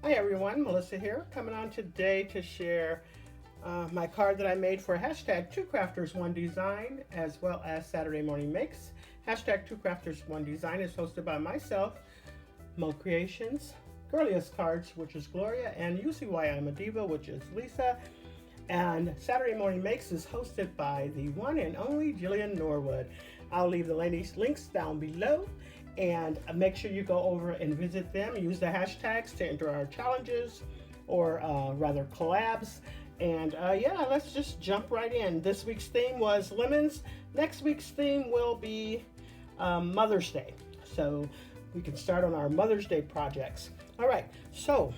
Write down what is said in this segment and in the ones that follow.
Hi everyone, Melissa here, coming on today to share my card that I made for hashtag 2crafters1design as well as Saturday Morning Makes. Hashtag 2crafters1design is hosted by myself, Mo Creations, Girliest Cards, which is Gloria, and UCY I'm a Diva, which is Lisa. And Saturday Morning Makes is hosted by the one and only Jillian Norwood. I'll leave the ladies' links down below, and make sure you go over and visit them. Use the hashtags to enter our challenges, or rather collabs. And yeah, let's just jump right in. This week's theme was lemons. Next week's theme will be Mother's Day. So we can start on our Mother's Day projects. All right, so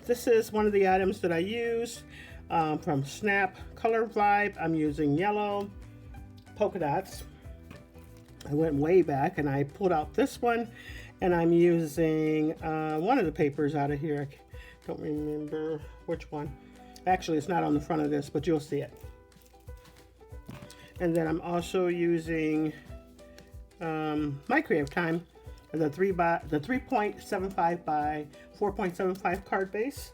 this is one of the items that I use from Snap Color Vibe. I'm using yellow polka dots. I went way back and I pulled out this one, and I'm using one of the papers out of here. I don't remember which one. Actually, it's not on the front of this, but you'll see it. And then I'm also using my Creative Time, the 3.75 by 4.75 card base,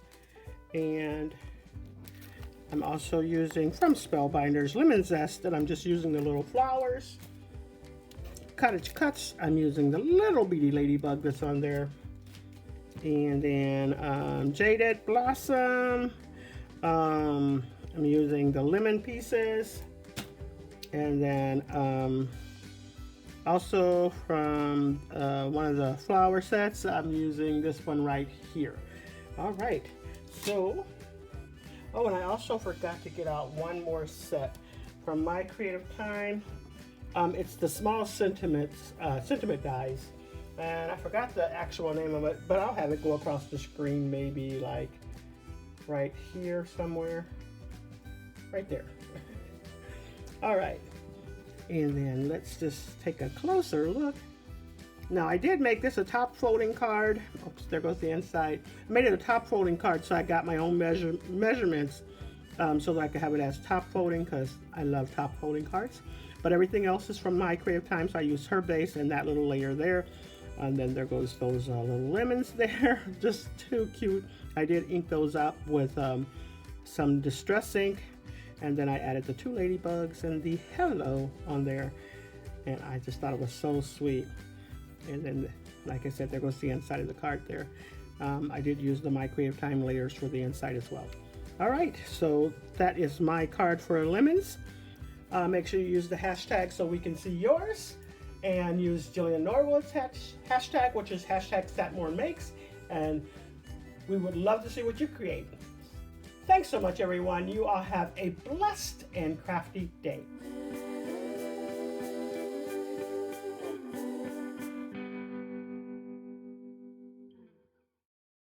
and I'm also using from Spellbinders Lemon Zest, and I'm just using the little flowers. Cottage Cuts, I'm using the little beady ladybug that's on there, and then Jaded Blossom, I'm using the lemon pieces, and then also from one of the flower sets, I'm using this one right here. All right, so oh, and I also forgot to get out one more set from my Creative Time. It's the small sentiment dies, and I forgot the actual name of it, but I'll have it go across the screen, maybe like right here somewhere, right there. All right, and then let's just take a closer look. Now I did make this a top folding card. Oops, there goes the inside. I made it a top folding card, so I got my own measurements so that I could have it as top folding, because I love top folding cards. But everything else is from my Creative Time, so I use her base and that little layer there. And then there goes those little lemons there, just too cute. I did ink those up with some distress ink, and then I added the two ladybugs and the hello on there, and I just thought it was so sweet. And then, like I said, there goes the inside of the card there. I did use the My Creative Time layers for the inside as well. All right, so that is my card for lemons. Make sure you use the hashtag so we can see yours, and use Jillian Norwood's hashtag, which is hashtag SatMoreMakes, and we would love to see what you create. Thanks so much, everyone. You all have a blessed and crafty day.